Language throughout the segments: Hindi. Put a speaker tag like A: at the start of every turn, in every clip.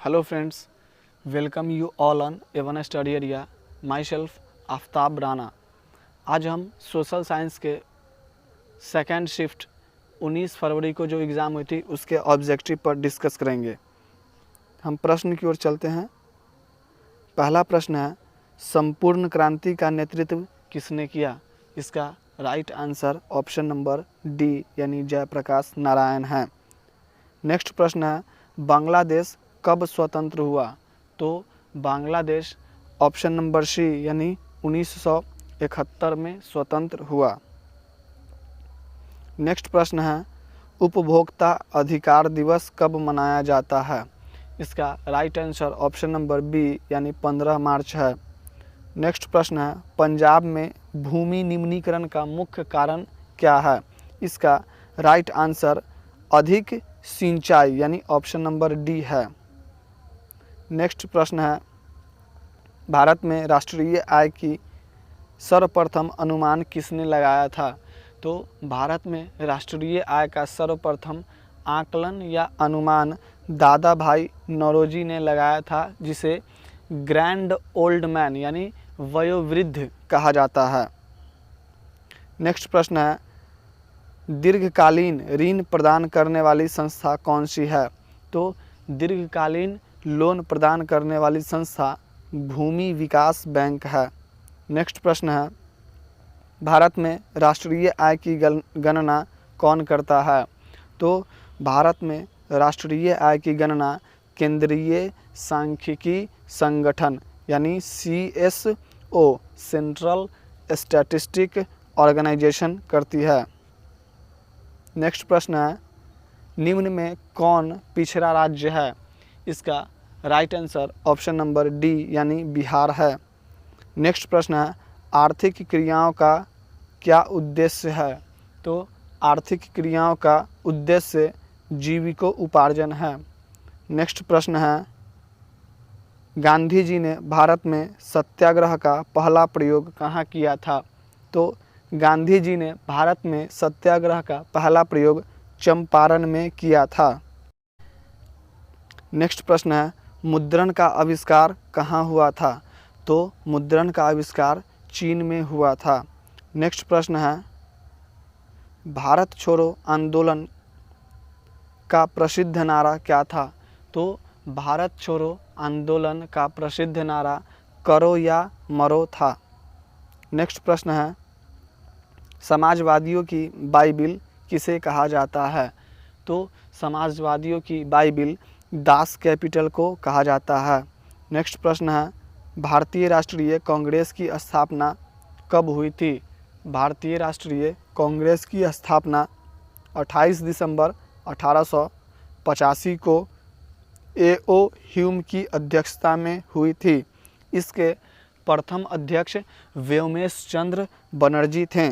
A: Hello friends, welcome you all on A1 Study Area. Myself Aftab Rana. आज हम सोशल साइंस के सेकेंड शिफ्ट 19 फरवरी को जो एग्ज़ाम हुई थी उसके ऑब्जेक्टिव पर डिस्कस करेंगे। हम प्रश्न की ओर चलते हैं। पहला प्रश्न है, संपूर्ण क्रांति का नेतृत्व किसने किया? इसका right answer option number D यानी जयप्रकाश नारायण है। नेक्स्ट प्रश्न है, बांग्लादेश कब स्वतंत्र हुआ? तो बांग्लादेश ऑप्शन नंबर सी यानी 1971 में स्वतंत्र हुआ। नेक्स्ट प्रश्न है, उपभोक्ता अधिकार दिवस कब मनाया जाता है? इसका right answer option number B यानी 15 मार्च है। नेक्स्ट प्रश्न है, पंजाब में भूमि निम्नीकरण का मुख्य कारण क्या है? इसका राइट आंसर अधिक सिंचाई यानी ऑप्शन नंबर डी है। नेक्स्ट प्रश्न है, भारत में राष्ट्रीय आय की सर्वप्रथम अनुमान किसने लगाया था? तो भारत में राष्ट्रीय आय का सर्वप्रथम आकलन या अनुमान दादा भाई नौरोजी ने लगाया था, जिसे ग्रैंड ओल्ड मैन यानी वयोवृद्ध कहा जाता है। नेक्स्ट प्रश्न है, दीर्घकालीन ऋण प्रदान करने वाली संस्था कौन सी है? तो दीर्घकालीन लोन प्रदान करने वाली संस्था भूमि विकास बैंक है। नेक्स्ट प्रश्न है, भारत में राष्ट्रीय आय की गणना कौन करता है? तो भारत में राष्ट्रीय आय की गणना केंद्रीय सांख्यिकी संगठन यानी CSO सेंट्रल स्टैटिस्टिक ऑर्गेनाइजेशन करती है। नेक्स्ट प्रश्न है, निम्न में कौन पिछड़ा राज्य है? इसका right answer option number D यानी बिहार है। नेक्स्ट प्रश्न है, आर्थिक क्रियाओं का क्या उद्देश्य है? तो आर्थिक क्रियाओं का उद्देश्य जीविकोपार्जन है। नेक्स्ट प्रश्न है, गांधी जी ने भारत में सत्याग्रह का पहला प्रयोग कहाँ किया था? तो गांधी जी ने भारत में सत्याग्रह का पहला प्रयोग चंपारण में किया था। नेक्स्ट प्रश्न है, मुद्रण का आविष्कार कहाँ हुआ था? तो मुद्रण का आविष्कार चीन में हुआ था। नेक्स्ट प्रश्न है, भारत छोड़ो आंदोलन का प्रसिद्ध नारा क्या था? तो भारत छोड़ो आंदोलन का प्रसिद्ध नारा करो या मरो था। नेक्स्ट प्रश्न है, समाजवादियों की बाइबिल किसे कहा जाता है? तो समाजवादियों की बाइबिल दास कैपिटल को कहा जाता है। नेक्स्ट प्रश्न है, भारतीय राष्ट्रीय कांग्रेस की स्थापना कब हुई थी? भारतीय राष्ट्रीय कांग्रेस की स्थापना 28 दिसंबर 1885 को A.O. ह्यूम की अध्यक्षता में हुई थी। इसके प्रथम अध्यक्ष व्योमेश चंद्र बनर्जी थे।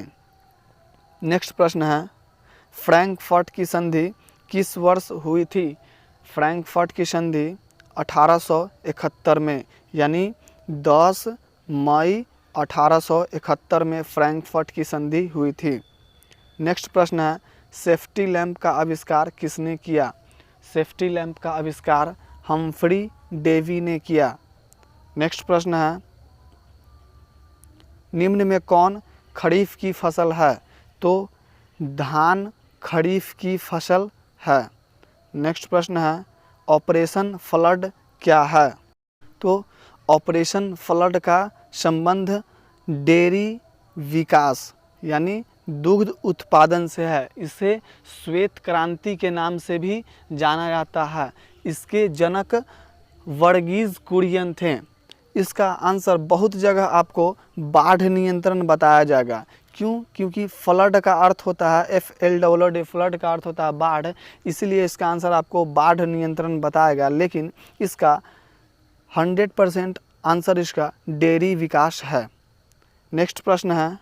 A: नेक्स्ट प्रश्न है, फ्रैंकफर्ट की संधि किस वर्ष हुई थी? फ्रैंकफर्ट की संधि 1871 में यानी 10 मई 1871 में फ्रैंकफर्ट की संधि हुई थी। नेक्स्ट प्रश्न है, सेफ्टी लैंप का आविष्कार किसने किया? सेफ्टी लैंप का आविष्कार हम्फ्री डेवी ने किया। नेक्स्ट प्रश्न है, निम्न में कौन खरीफ की फसल है? तो धान खरीफ की फसल है। नेक्स्ट प्रश्न है, ऑपरेशन फ्लड क्या है? तो ऑपरेशन फ्लड का संबंध डेयरी विकास यानी दुग्ध उत्पादन से है। इसे श्वेत क्रांति के नाम से भी जाना जाता है। इसके जनक वर्गीज कुरियन थे। इसका आंसर बहुत जगह आपको बाढ़ नियंत्रण बताया जाएगा। क्यों? क्योंकि फ्लड का अर्थ होता है FLD, फ्लड का अर्थ होता है बाढ़, इसलिए इसका आंसर आपको बाढ़ नियंत्रण बताएगा। लेकिन इसका 100% आंसर इसका डेयरी विकास है। नेक्स्ट प्रश्न है,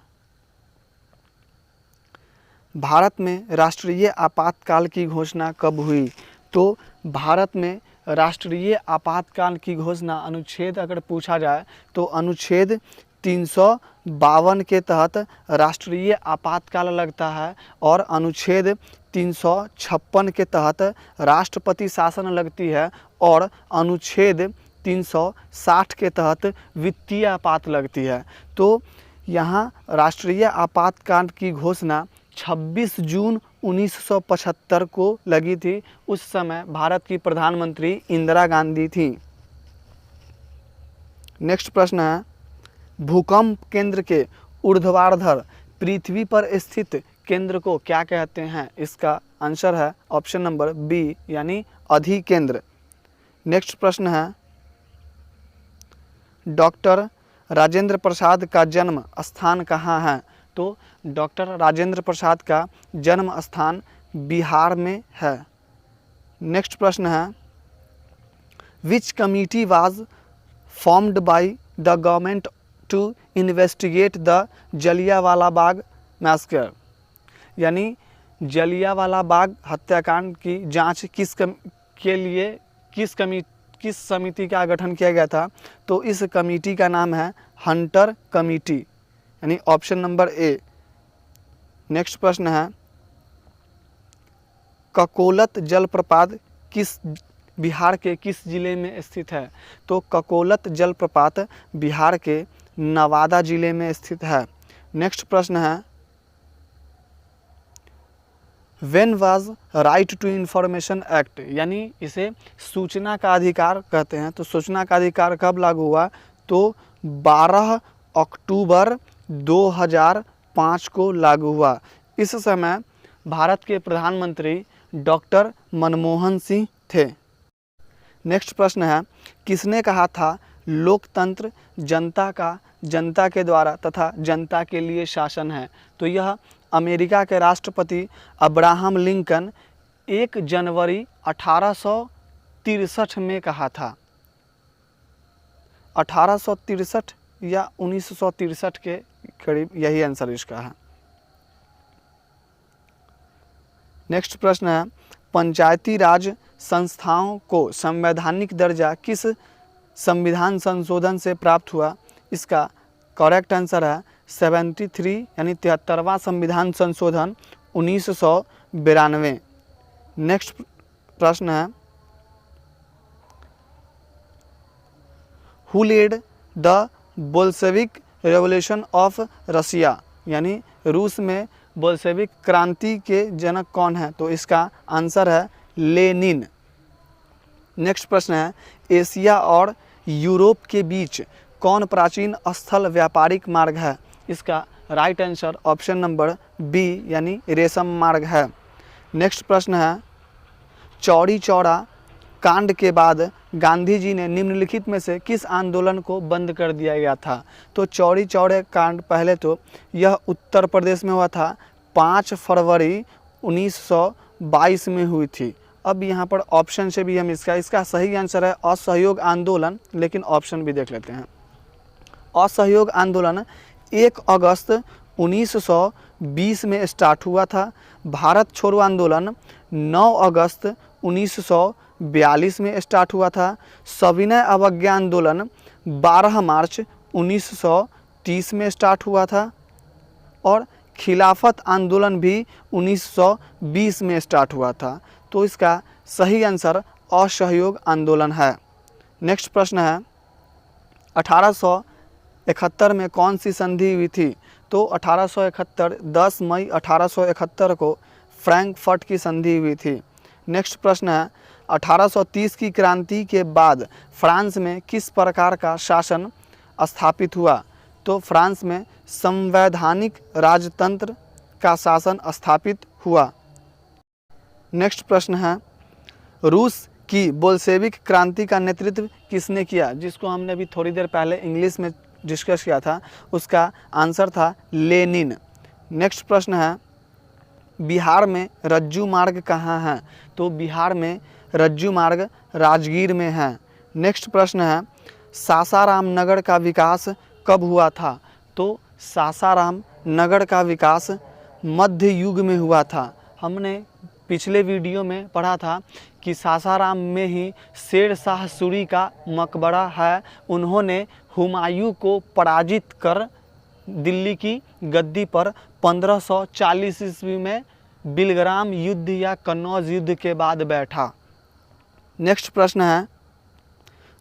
A: भारत में राष्ट्रीय आपातकाल की घोषणा कब हुई? तो भारत में राष्ट्रीय आपातकाल की घोषणा अनुच्छेद अगर पूछा जाए तो अनुच्छेद 352 के तहत राष्ट्रीय आपातकाल लगता है और अनुच्छेद 356 के तहत राष्ट्रपति शासन लगती है और अनुच्छेद 360 के तहत वित्तीय आपात लगती है। तो यहाँ राष्ट्रीय आपातकाल की घोषणा 26 जून 1975 को लगी थी। उस समय भारत की प्रधानमंत्री इंदिरा गांधी थी। नेक्स्ट प्रश्न है, भूकंप केंद्र के ऊर्ध्वाधर पृथ्वी पर स्थित केंद्र को क्या कहते हैं? इसका आंसर है ऑप्शन नंबर बी यानी अधिकेंद्र। नेक्स्ट प्रश्न है, डॉक्टर राजेंद्र प्रसाद का जन्म स्थान कहाँ है? तो डॉक्टर राजेंद्र प्रसाद का जन्म स्थान बिहार में है। नेक्स्ट प्रश्न है, which committee was formed by the government to investigate the Jallianwala Bagh massacre? यानी जलियांवाला बाग हत्याकांड की जांच किस समिति का गठन किया गया था? तो इस कमेटी का नाम है हंटर कमेटी यानी ऑप्शन नंबर ए। नेक्स्ट प्रश्न है, ककोलत जलप्रपात बिहार के किस जिले में स्थित है? तो ककोलत जलप्रपात बिहार के नवादा जिले में स्थित है। नेक्स्ट प्रश्न है, when was right to information act यानी इसे सूचना का अधिकार कहते हैं। तो सूचना का अधिकार कब लागू हुआ? तो 12 अक्टूबर 2005 को लागू हुआ। इस समय भारत के प्रधानमंत्री डॉक्टर मनमोहन सिंह थे। नेक्स्ट प्रश्न है, किसने कहा था लोकतंत्र जनता के द्वारा तथा जनता के लिए शासन है? तो यह अमेरिका के राष्ट्रपति अब्राहम लिंकन 1 जनवरी 1863 में कहा था। 1863 या 1963 के करीब, यही आंसर इसका है। नेक्स्ट प्रश्न है, पंचायती राज संस्थाओं को संवैधानिक दर्जा किस संविधान संशोधन से प्राप्त हुआ? इसका करेक्ट आंसर है 73 यानी 73वां संविधान संशोधन 1992। नेक्स्ट प्रश्न है, who led the Bolshevik revolution of Russia? यानी रूस में बोल्शेविक क्रांति के जनक कौन है? तो इसका आंसर है लेनिन। नेक्स्ट प्रश्न है, एशिया और यूरोप के बीच कौन प्राचीन स्थल व्यापारिक मार्ग है? इसका right answer option number B यानी रेशम मार्ग है। नेक्स्ट प्रश्न है, चौरी चौरा कांड के बाद गांधी जी ने निम्नलिखित में से किस आंदोलन को बंद कर दिया गया था? तो चौरी चौरा कांड पहले तो यह उत्तर प्रदेश में हुआ था, 5 फरवरी 1922 में हुई थी। अब यहाँ पर ऑप्शन से भी हम इसका सही आंसर है असहयोग आंदोलन, लेकिन ऑप्शन भी देख लेते हैं। असहयोग आंदोलन 1 अगस्त 1920 में स्टार्ट हुआ था। भारत छोड़ो आंदोलन 9 अगस्त 1942 में स्टार्ट हुआ था। सविनय अवज्ञा आंदोलन 12 मार्च 1930 में स्टार्ट हुआ था और खिलाफत आंदोलन भी 1920 में स्टार्ट हुआ था। तो इसका सही आंसर असहयोग आंदोलन है। नेक्स्ट प्रश्न है, 1871 में कौन सी संधि हुई थी? तो 1871 10 मई 1871 को फ्रैंकफर्ट की संधि हुई थी। नेक्स्ट प्रश्न है, 1830 की क्रांति के बाद फ्रांस में किस प्रकार का शासन स्थापित हुआ? तो फ्रांस में संवैधानिक राजतंत्र का शासन स्थापित हुआ। नेक्स्ट प्रश्न है, रूस की बोल्शेविक क्रांति का नेतृत्व किसने किया? जिसको हमने अभी थोड़ी देर पहले इंग्लिश में डिस्कस किया था, उसका आंसर था लेनिन। नेक्स्ट प्रश्न है, बिहार में रज्जू मार्ग कहाँ है? तो बिहार में रज्जू मार्ग राजगीर में है। नेक्स्ट प्रश्न है, सासाराम नगर का विकास कब हुआ था? तो सासाराम नगर का विकास मध्य युग में हुआ था। हमने पिछले वीडियो में पढ़ा था कि सासाराम में ही शेर शाह सूरी का मकबरा है। उन्होंने हुमायूं को पराजित कर दिल्ली की गद्दी पर 1540 ईस्वी में बिलग्राम युद्ध या कन्नौज युद्ध के बाद बैठा? नेक्स्ट प्रश्न है,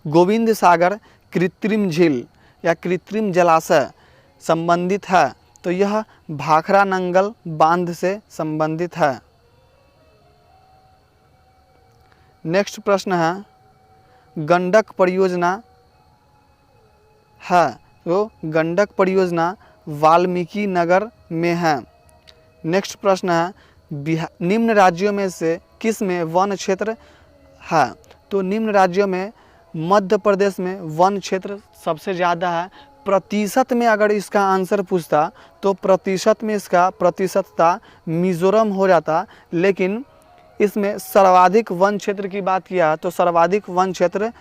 A: गोविंद सागर कृत्रिम झील या कृत्रिम जलाशय संबंधित है? तो यह भाखरा नंगल बांध से संबंधित है। नेक्स्ट प्रश्न है, गंडक परियोजना है, तो गंडक परियोजना वाल्मीकि नगर में है। नेक्स्ट प्रश्न है, निम्न राज्यों में से किस में वन क्षेत्र है? तो निम्न राज्यों में मध्य प्रदेश में वन क्षेत्र सबसे ज़्यादा है। प्रतिशत में अगर इसका आंसर पूछता तो प्रतिशत में इसका प्रतिशतता मिजोरम हो जाता, लेकिन इसमें सर्वाधिक वन क्षेत्र की बात किया तो सर्वाधिक वन क्षेत्र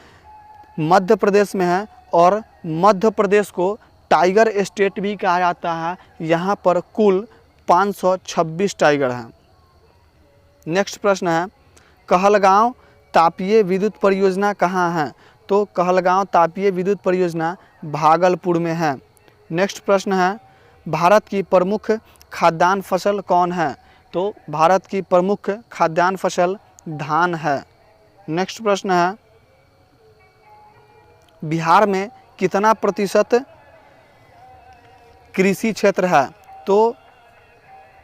A: मध्य प्रदेश में है और मध्य प्रदेश को टाइगर स्टेट भी कहा जाता है। यहाँ पर कुल 526 टाइगर हैं। नेक्स्ट प्रश्न है, कहलगांव तापीय विद्युत परियोजना कहाँ है? तो कहलगांव तापीय विद्युत परियोजना भागलपुर में है। नेक्स्ट प्रश्न है, भारत की प्रमुख खाद्यान्न फसल कौन है? तो भारत की प्रमुख खाद्यान्न फसल धान है। नेक्स्ट प्रश्न है, बिहार में कितना प्रतिशत कृषि क्षेत्र है? तो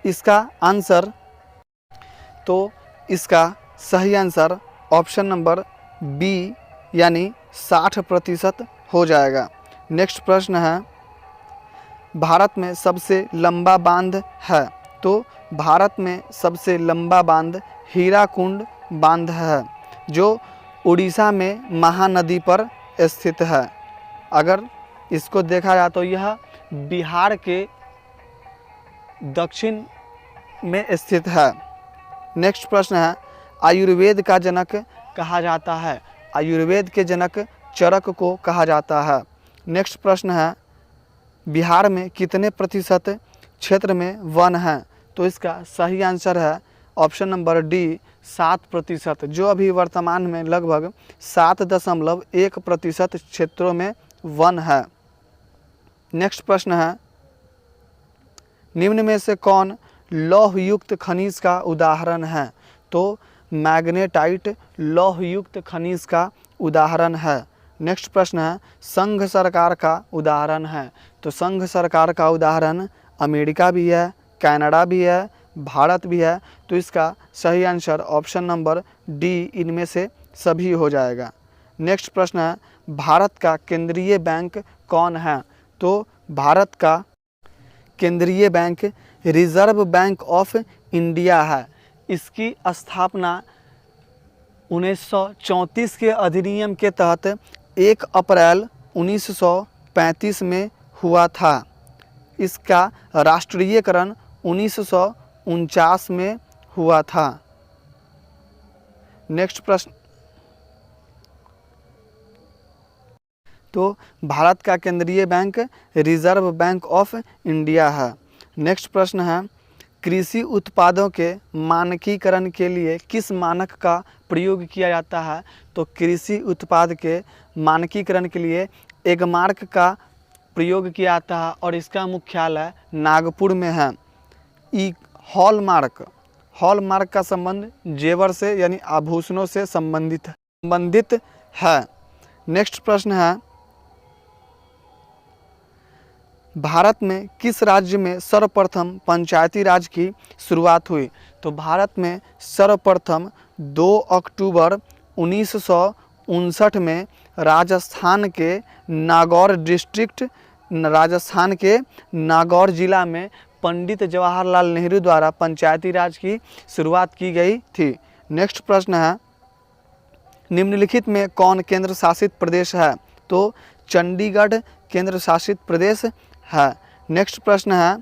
A: इसका सही आंसर ऑप्शन नंबर बी यानी 60% हो जाएगा। नेक्स्ट प्रश्न है, भारत में सबसे लंबा बांध है? तो भारत में सबसे लंबा बांध हीराकुंड बांध है, जो उड़ीसा में महानदी पर स्थित है। अगर इसको देखा जाए तो यह बिहार के दक्षिण में स्थित है। नेक्स्ट प्रश्न है, आयुर्वेद का जनक कहा जाता है? आयुर्वेद के जनक चरक को कहा जाता है। नेक्स्ट प्रश्न है, बिहार में कितने प्रतिशत क्षेत्र में वन है? तो इसका सही आंसर है ऑप्शन नंबर डी 7%, जो अभी वर्तमान में लगभग 7.1% क्षेत्रों में वन है। नेक्स्ट प्रश्न है, निम्न में से कौन लौह युक्त खनिज का उदाहरण है? तो मैग्नेटाइट लौह युक्त खनिज का उदाहरण है। नेक्स्ट प्रश्न है, संघ सरकार का उदाहरण है? तो संघ सरकार का उदाहरण अमेरिका भी है, कनाडा भी है, भारत भी है। तो इसका सही आंसर ऑप्शन नंबर डी इनमें से सभी हो जाएगा। नेक्स्ट प्रश्न है, भारत का केंद्रीय बैंक कौन है? तो भारत का केंद्रीय bank reserve bank of India है। इसकी स्थापना 1934 के अधिनियम के तहत 1 अप्रैल 1935 में हुआ था। इसका राष्ट्रीयकरण 1949 में हुआ था। नेक्स्ट प्रश्न, तो भारत का केंद्रीय bank reserve bank of India है। नेक्स्ट प्रश्न है, कृषि उत्पादों के मानकीकरण के लिए किस मानक का प्रयोग किया जाता है? तो कृषि उत्पाद के मानकीकरण के लिए एगमार्क का प्रयोग किया जाता है और इसका मुख्यालय नागपुर में है। हॉलमार्क का संबंध जेवर से यानी आभूषणों से संबंधित है। नेक्स्ट प्रश्न है, भारत में किस राज्य में सर्वप्रथम पंचायती राज की शुरुआत हुई? तो भारत में सर्वप्रथम 2 अक्टूबर 1959 में राजस्थान के नागौर जिला में पंडित जवाहरलाल नेहरू द्वारा पंचायती राज की शुरुआत की गई थी। नेक्स्ट प्रश्न है, निम्नलिखित में कौन केंद्र शासित प्रदेश है? तो चंडीगढ़ केंद्र शासित प्रदेश है। नेक्स्ट प्रश्न है,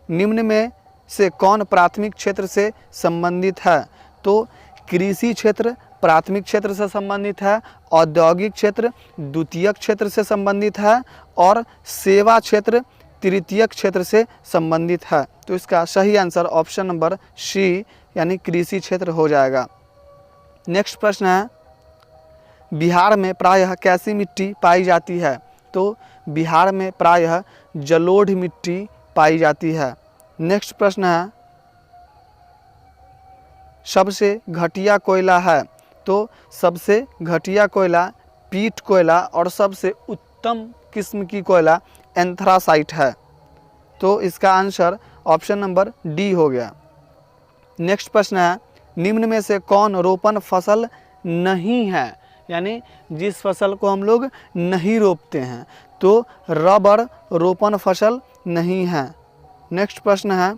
A: निम्न में से कौन प्राथमिक क्षेत्र से संबंधित है? तो कृषि क्षेत्र प्राथमिक क्षेत्र से संबंधित है, औद्योगिक क्षेत्र द्वितीयक क्षेत्र से संबंधित है और सेवा क्षेत्र तृतीयक क्षेत्र से संबंधित है। तो इसका सही आंसर ऑप्शन नंबर सी यानी कृषि क्षेत्र हो जाएगा। नेक्स्ट प्रश्न है, बिहार में प्रायः कैसी मिट्टी पाई जाती है? तो बिहार में प्रायः जलोढ़ मिट्टी पाई जाती है। नेक्स्ट प्रश्न है, सबसे घटिया कोयला है? तो सबसे घटिया कोयला पीट कोयला और सबसे उत्तम किस्म की कोयला एंथ्रासाइट है। तो इसका आंसर ऑप्शन नंबर डी हो गया। नेक्स्ट प्रश्न है, निम्न में से कौन रोपण फसल नहीं है? यानी जिस फसल को हम लोग नहीं रोपते हैं, तो रबर रोपण फसल नहीं है। नेक्स्ट प्रश्न है,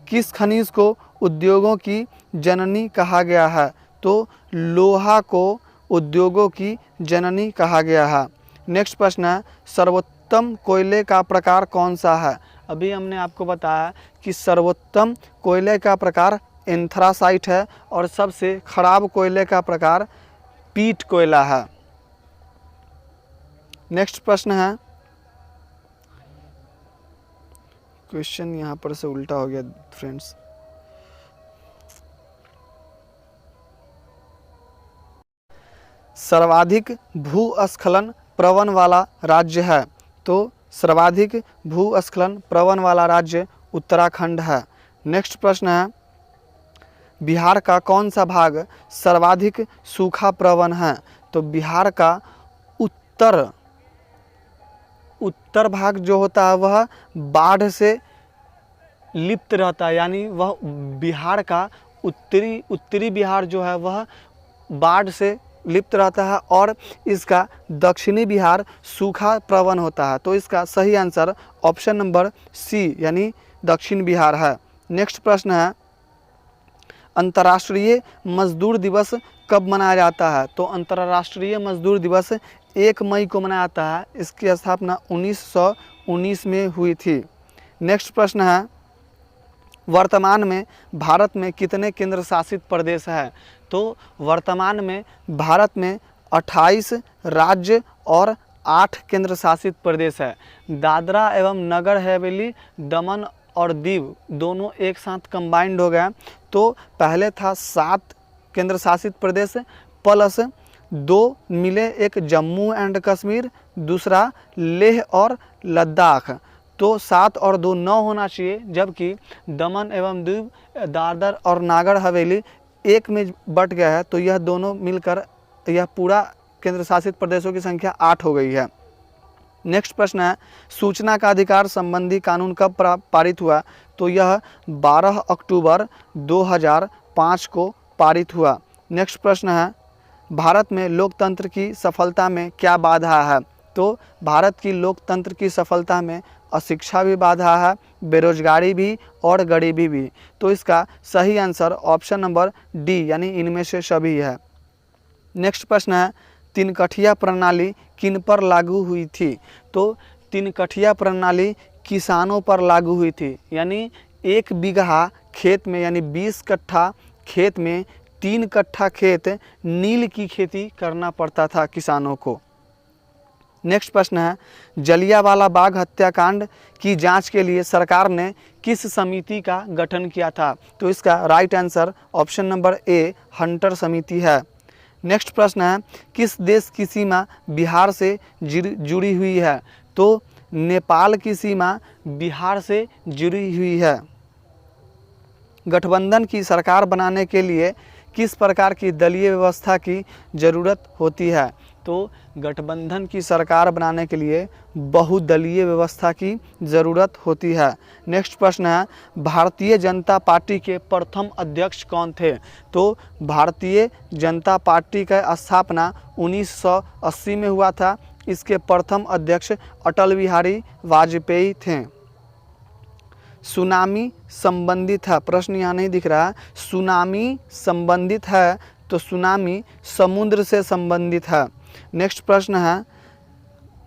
A: किस खनिज को उद्योगों की जननी कहा गया है? तो लोहा को उद्योगों की जननी कहा गया है। नेक्स्ट प्रश्न है, सर्वोत्तम कोयले का प्रकार कौन सा है? अभी हमने आपको बताया कि सर्वोत्तम कोयले का प्रकार एंथ्रासाइट है और सबसे खराब कोयले का प्रकार पीट कोयला है। नेक्स्ट प्रश्न है, क्वेश्चन यहाँ पर से उल्टा हो गया फ्रेंड्स। सर्वाधिक भूस्खलन प्रवण वाला राज्य है? तो सर्वाधिक भूस्खलन प्रवण वाला राज्य उत्तराखंड है। नेक्स्ट प्रश्न है, बिहार का कौन सा भाग सर्वाधिक सूखा प्रवण है? तो बिहार का उत्तर भाग जो होता है वह बाढ़ से लिप्त रहता है, यानी वह बिहार का उत्तरी बिहार जो है वह बाढ़ से लिप्त रहता है और इसका दक्षिणी बिहार सूखा प्रवण होता है। तो इसका सही आंसर ऑप्शन नंबर सी यानी दक्षिण बिहार है। नेक्स्ट प्रश्न है, अंतर्राष्ट्रीय मजदूर दिवस कब मनाया जाता है? तो अंतर्राष्ट्रीय मजदूर दिवस 1 मई को मनाया जाता है। इसकी स्थापना 1919 में हुई थी। नेक्स्ट प्रश्न है, वर्तमान में भारत में कितने केंद्र शासित प्रदेश है? तो वर्तमान में भारत में 28 राज्य और 8 केंद्र शासित प्रदेश है। दादरा एवं नगर हवेली, दमन और दीव दोनों एक साथ कंबाइंड हो गया। तो पहले था 7 केंद्र शासित प्रदेश प्लस 2 मिले, एक जम्मू एंड कश्मीर, दूसरा लेह और लद्दाख। तो 7 और 2 9 होना चाहिए, जबकि दमन एवं दीव, दादर और नागर हवेली एक में बट गया है। तो यह दोनों मिलकर यह पूरा केंद्र शासित प्रदेशों की संख्या 8 हो गई है। नेक्स्ट प्रश्न है, सूचना का अधिकार संबंधी कानून कब पारित हुआ? तो यह 12 अक्टूबर 2005 को पारित हुआ। नेक्स्ट प्रश्न है, भारत में लोकतंत्र की सफलता में क्या बाधा है? तो भारत की लोकतंत्र की सफलता में अशिक्षा भी बाधा है, बेरोजगारी भी और गरीबी भी। तो इसका सही आंसर ऑप्शन नंबर डी यानी इनमें से सभी है। नेक्स्ट प्रश्न है, तिनकठिया प्रणाली किन पर लागू हुई थी? तो तिनकठिया प्रणाली किसानों पर लागू हुई थी, यानी 1 बीघा खेत में यानी 20 कट्ठा खेत में 3 कट्ठा खेत नील की खेती करना पड़ता था किसानों को। नेक्स्ट प्रश्न है, जलियांवाला बाग हत्याकांड की जांच के लिए सरकार ने किस समिति का गठन किया था? तो इसका right answer option number A Hunter समिति है। नेक्स्ट प्रश्न है, किस देश की सीमा बिहार से जुड़ी हुई है? तो नेपाल की सीमा बिहार से जुड़ी हुई है। गठबंधन की सरकार बनाने के लिए किस प्रकार की दलीय व्यवस्था की ज़रूरत होती है? तो गठबंधन की सरकार बनाने के लिए बहुदलीय व्यवस्था की ज़रूरत होती है। नेक्स्ट प्रश्न है, भारतीय जनता पार्टी के प्रथम अध्यक्ष कौन थे? तो भारतीय जनता पार्टी का स्थापना 1980 में हुआ था। इसके प्रथम अध्यक्ष अटल बिहारी वाजपेयी थे। सुनामी संबंधित है, प्रश्न यहाँ नहीं दिख रहा है। सुनामी संबंधित है तो सुनामी समुद्र से संबंधित है। नेक्स्ट प्रश्न है,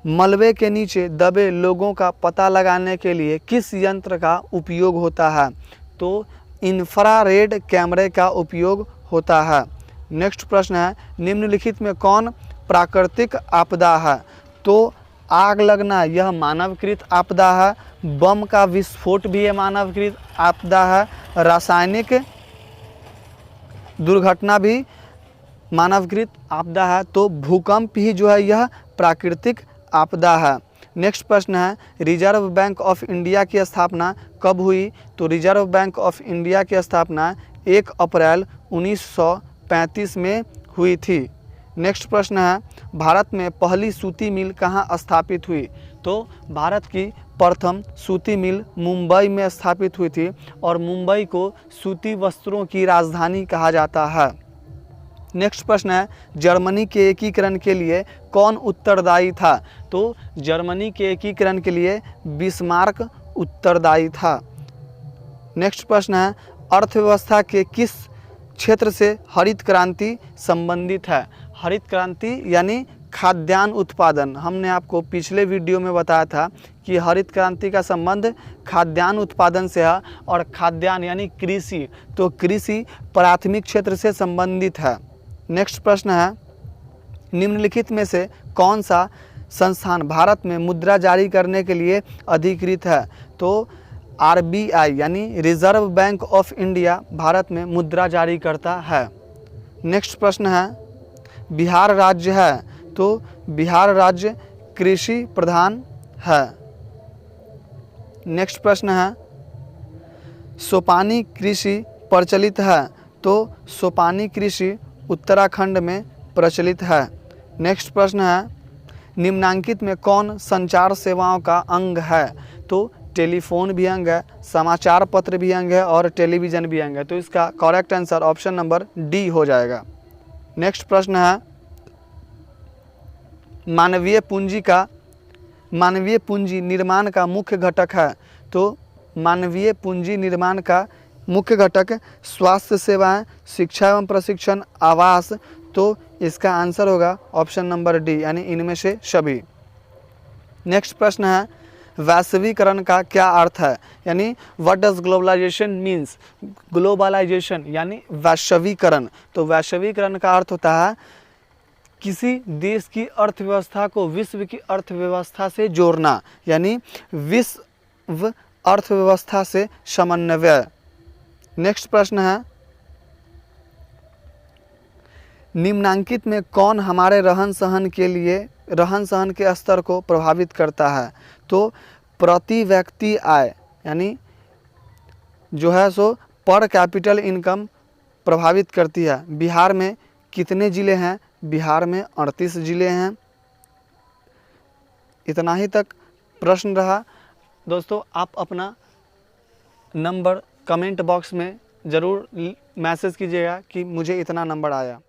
A: मलबे के नीचे दबे लोगों का पता लगाने के लिए किस यंत्र का उपयोग होता है? तो इंफ्रारेड कैमरे का उपयोग होता है। नेक्स्ट प्रश्न है, निम्नलिखित में कौन प्राकृतिक आपदा है? तो आग लगना यह मानवकृत आपदा है, बम का विस्फोट भी ये मानवकृत आपदा है, रासायनिक दुर्घटना भी मानवकृत आपदा है तो भूकंप ही जो है यह प्राकृतिक आपदा है। नेक्स्ट प्रश्न है रिजर्व बैंक ऑफ इंडिया की स्थापना कब हुई? तो रिजर्व बैंक ऑफ इंडिया की स्थापना 1 अप्रैल 1935 में हुई थी। नेक्स्ट प्रश्न है भारत में पहली सूती मिल कहाँ स्थापित हुई? तो भारत की प्रथम सूती मिल मुंबई में स्थापित हुई थी और मुंबई को सूती वस्त्रों की राजधानी कहा जाता है। नेक्स्ट प्रश्न है जर्मनी के एकीकरण के लिए कौन उत्तरदायी था? तो जर्मनी के एकीकरण के लिए बिस्मार्क उत्तरदायी था। नेक्स्ट प्रश्न है अर्थव्यवस्था के किस क्षेत्र से हरित क्रांति संबंधित है? हरित क्रांति यानी खाद्यान्न उत्पादन। हमने आपको पिछले वीडियो में बताया था कि हरित क्रांति का संबंध खाद्यान्न उत्पादन से है और खाद्यान्न यानी कृषि, तो कृषि प्राथमिक क्षेत्र से संबंधित है। नेक्स्ट प्रश्न है निम्नलिखित में से कौन सा संस्थान भारत में मुद्रा जारी करने के लिए अधिकृत है? तो RBI यानी reserve bank of India Bharat में मुद्रा जारी करता है। नेक्स्ट प्रश्न है बिहार राज्य है तो बिहार राज्य कृषि प्रधान है। नेक्स्ट प्रश्न है सोपानी कृषि प्रचलित है तो सोपानी कृषि उत्तराखंड में प्रचलित है। नेक्स्ट प्रश्न है निम्नांकित में कौन संचार सेवाओं का अंग है? तो टेलीफोन भी अंग है, समाचार पत्र भी अंग है और टेलीविज़न भी अंग है। तो इसका correct answer option number D हो जाएगा। नेक्स्ट प्रश्न है मानवीय पूंजी निर्माण का मुख्य घटक है। तो मानवीय पूंजी निर्माण का मुख्य घटक स्वास्थ्य सेवाएं, शिक्षा एवं प्रशिक्षण, आवास। तो इसका आंसर होगा ऑप्शन नंबर डी यानी इनमें से सभी। नेक्स्ट प्रश्न है वैश्वीकरण का क्या अर्थ है? यानी what does globalisation means? Globalisation यानी वैश्वीकरण। तो वैश्वीकरण का अर्थ होता है किसी देश की अर्थव्यवस्था को विश्व की अर्थव्यवस्था से जोड़ना, यानी विश्व अर्थव्यवस्था से समन्वय। नेक्स्ट प्रश्न है निम्नांकित में कौन हमारे रहन सहन के स्तर को प्रभावित करता है? तो प्रति व्यक्ति आय यानी जो है सो पर कैपिटल इनकम प्रभावित करती है। बिहार में कितने ज़िले हैं? बिहार में 38 ज़िले हैं। इतना ही तक प्रश्न रहा। दोस्तों आप अपना नंबर कमेंट बॉक्स में ज़रूर मैसेज कीजिएगा कि मुझे इतना नंबर आया।